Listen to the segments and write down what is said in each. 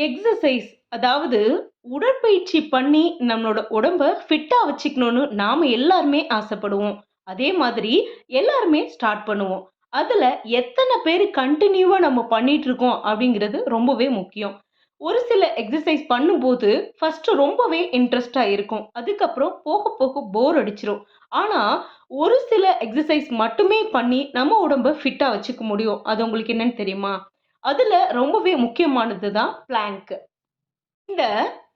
Exercise அதாவது உடற்பயிற்சி பண்ணி நம்மளோட உடம்ப ஃபிட்டா வச்சுக்கணும்னு நாம எல்லாருமே ஆசைப்படுவோம். அதே மாதிரி எல்லாருமே ஸ்டார்ட் பண்ணுவோம். அதுல எத்தனை பேர் கன்டினியூவா நம்ம பண்ணிட்டு இருக்கோம் அப்படிங்கிறது ரொம்பவே முக்கியம். ஒரு சில எக்ஸர்சைஸ் பண்ணும்போது ஃபர்ஸ்ட் ரொம்பவே இன்ட்ரெஸ்டா இருக்கும். அதுக்கப்புறம் போக போக போர் அடிச்சிரும். ஆனா ஒரு சில எக்ஸர்சைஸ் மட்டுமே பண்ணி நம்ம உடம்ப ஃபிட்டா வச்சுக்க முடியும். அது உங்களுக்கு என்னன்னு தெரியுமா? அதுல ரொம்பவே முக்கியமானது தான் பிளாங்க். இந்த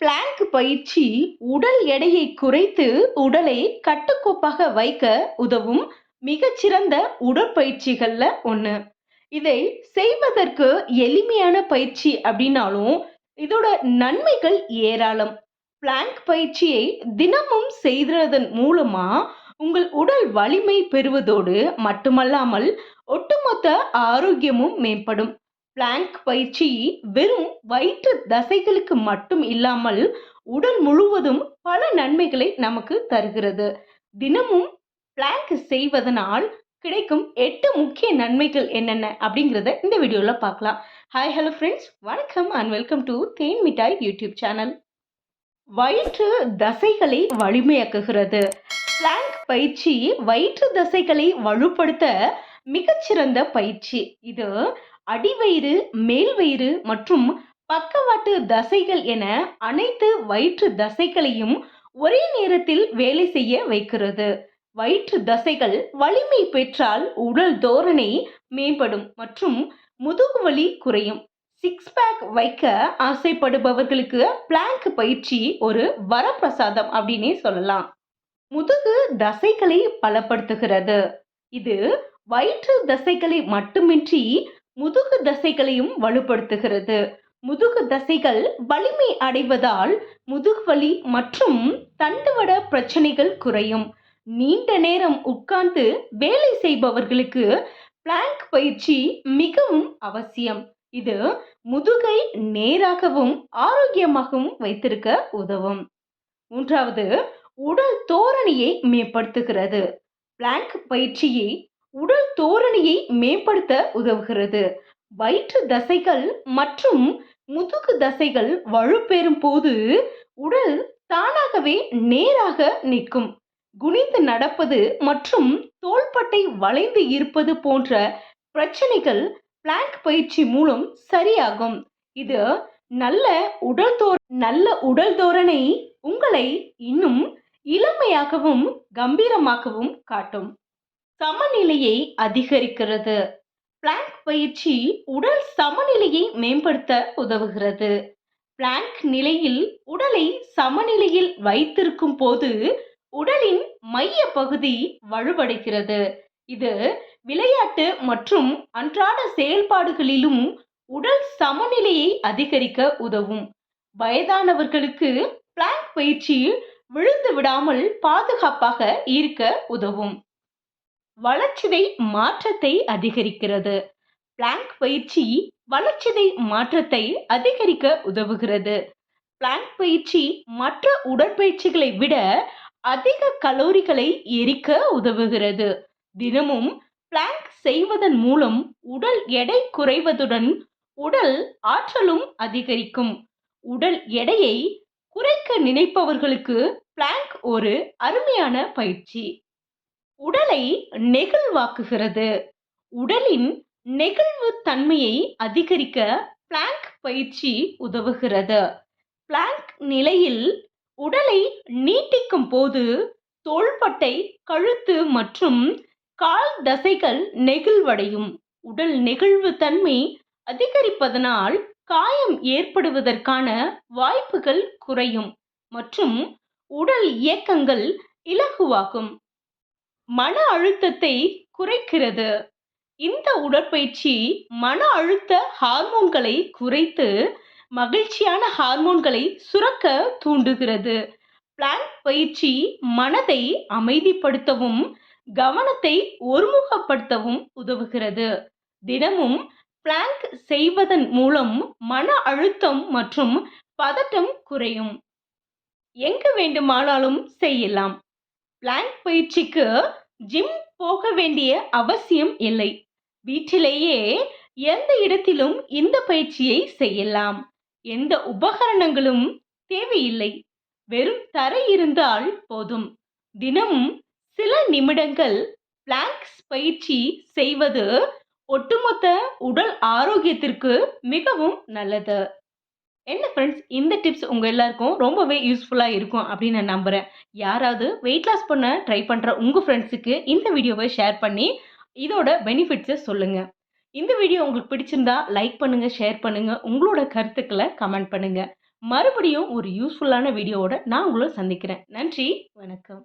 பிளாங்க் பயிற்சி உடல் எடையை குறைத்து உடலை கட்டுக்கோப்பாக வைக்க உதவும் மிகச்சிறந்த உடற்பயிற்சிகள்ல ஒண்ணு. இதை செய்வதற்கு எளிமையான பயிற்சி அப்படின்னாலும் இதோட நன்மைகள் ஏராளம். பிளாங்க் பயிற்சியை தினமும் செய்வதன் மூலமா உங்கள் உடல் வலிமை பெறுவதோடு மட்டுமல்லாமல் ஒட்டுமொத்த ஆரோக்கியமும் மேம்படும். பிளாங்க் பயிற்சி வெறும் வயிற்று தசைகளுக்கு மட்டும் இல்லாமல் உடல் முழுவதும் பல நன்மைகளை நமக்கு தருகிறது. தினமும் பிளாங்க் செய்வதனால் கிடைக்கும் 8 முக்கிய நன்மைகள் என்னென்ன அப்படிங்கிறத இந்த வீடியோல பார்க்கலாம். ஹாய் ஹலோ ஃப்ரெண்ட்ஸ், வணக்கம் அண்ட் வெல்கம் டு தேன் மிட்டாய் யூடியூப் சேனல். வயிற்று தசைகளை வலிமையாக்குகிறது. பிளாங்க் பயிற்சி வயிற்று தசைகளை வலுப்படுத்த மிகச்சிறந்த பயிற்சி. இது அடிவயிறு, மேல்வயிறு மற்றும் பக்கவாட்டு தசைகள் என அனைத்து வயிற்று தசைகளையும் ஒரே நேரத்தில் வேலை செய்ய வைக்கிறது. வயிற்று தசைகள் வலிமை பெற்றால் உடல் தோரணை மேம்படும் மற்றும் முதுகுவலி குறையும். சிக்ஸ் பேக் வைக்க ஆசைப்படுபவர்களுக்கு பிளாங்க் பயிற்சி ஒரு வரப்பிரசாதம் அப்படின்னே சொல்லலாம். முதுகு தசைகளை பலப்படுத்துகிறது. இது வயிற்று தசைகளை மட்டுமின்றி முதுகு தசைகளையும் வலுப்படுத்துகிறது. முதுகு தசைகள் வலிமை அடைவதால் முதுகுவலி மற்றும் தண்டுவட பிரச்சனைகள் குறையும். நீண்ட நேரம் உட்கார்ந்து வேலை செய்பவர்களுக்கு பிளாங்க் பயிற்சி மிகவும் அவசியம். இது முதுகை நேராகவும் ஆரோக்கியமாகவும் வைத்திருக்க உதவும். மூன்றாவது, உடல் தோரணையை மேம்படுத்துகிறது. பிளாங்க் பயிற்சியை உடல் தோரணையை மேம்படுத்த உதவுகிறது. வயிற்று தசைகள் மற்றும் முதுகு தசைகள் வலுப்பெறும் போது உடல் தானாகவே நேராக நிற்கும். குனிந்து நடப்பது மற்றும் தோள்பட்டை வளைந்து இருப்பது போன்ற பிரச்சனைகள் பிளாங்க் பயிற்சி மூலம் சரியாகும். இது நல்ல உடல் தோரணை உங்களை இன்னும் இளமையாகவும் கம்பீரமாகவும் காட்டும். சமநிலையை அதிகரிக்கிறது. பிளாங்க் பயிற்சி உடல் சமநிலையை மேம்படுத்த உதவுகிறது. பிளாங்க் நிலையில் உடலை சமநிலையில் வைத்திருக்கும் போது உடலின் மைய பகுதி வலுவடைகிறது. இது விளையாட்டு மற்றும் அன்றாட செயல்பாடுகளிலும் உடல் சமநிலையை அதிகரிக்க உதவும். வயதானவர்களுக்கு பிளாங்க் பயிற்சி விழுந்து விடாமல் பாதுகாப்பாக இருக்க உதவும். வளர்சிதை மாற்றத்தை அதிகரிக்கிறது. பிளாங்க் பயிற்சி வளர்சிதை மாற்றத்தை அதிகரிக்க உதவுகிறது. பிளாங்க் பயிற்சி மற்ற உடற்பயிற்சிகளை விட அதிக கலோரிகளை எரிக்க உதவுகிறது. தினமும் பிளாங்க் செய்வதன் மூலம் உடல் எடை குறைவதுடன் உடல் ஆற்றலும் அதிகரிக்கும். உடல் எடையை குறைக்க நினைப்பவர்களுக்கு பிளாங்க் ஒரு அருமையான பயிற்சி. உடலை நெகிழ்வாக்குகிறது. உடலின் நெகிழ்வு தன்மையை அதிகரிக்க பிளாங்க் பயிற்சி உதவுகிறது. பிளாங்க் நிலையில் உடலை நீட்டிக்கும் போது தோள்பட்டை, கழுத்து மற்றும் கால் தசைகள் நெகிழ்வடையும். உடல் நெகிழ்வு தன்மை அதிகரிப்பதனால் காயம் ஏற்படுவதற்கான வாய்ப்புகள் குறையும் மற்றும் உடல் இயக்கங்கள் இலகுவாகும். மன அழுத்தத்தை குறைக்கிறது. இந்த உடற்பயிற்சி மன அழுத்த ஹார்மோன்களை குறைத்து மகிழ்ச்சியான ஹார்மோன்களை சுரக்க தூண்டுகிறது. பிளாங்க் பயிற்சி மனதை அமைதிப்படுத்தவும் கவனத்தை ஒருமுகப்படுத்தவும் உதவுகிறது. தினமும் பிளாங்க் செய்வதன் மூலம் மன அழுத்தம் மற்றும் பதட்டம் குறையும். எங்கு வேண்டுமானாலும் செய்யலாம். பிளாங்க் பயிற்சிக்கு ஜிம் போக வேண்டிய அவசியம் இல்லை. வீட்டிலேயே எந்த இடத்திலும் இந்த பயிற்சியை செய்யலாம். எந்த உபகரணங்களும் தேவையில்லை. வெறும் தரை இருந்தால் போதும். தினமும் சில நிமிடங்கள் பிளாங்க்ஸ் பயிற்சி செய்வது ஒட்டுமொத்த உடல் ஆரோக்கியத்திற்கு மிகவும் நல்லது. என்ன ஃப்ரெண்ட்ஸ், இந்த டிப்ஸ் உங்க எல்லாருக்கும் ரொம்பவே யூஸ்ஃபுல்லா இருக்கும் அப்படின்னு நான் நம்புறேன். யாராவது வெயிட் லாஸ் பண்ண ட்ரை பண்ற உங்க ஃப்ரெண்ட்ஸுக்கு இந்த வீடியோவை ஷேர் பண்ணி இதோட பெனிஃபிட்ஸை சொல்லுங்க. இந்த வீடியோ உங்களுக்கு பிடிச்சிருந்தா லைக் பண்ணுங்க, ஷேர் பண்ணுங்க, உங்களோட கருத்துக்களை கமெண்ட் பண்ணுங்க. மறுபடியும் ஒரு யூஸ்ஃபுல்லான வீடியோவோட நான் உங்களை சந்திக்கிறேன். நன்றி, வணக்கம்.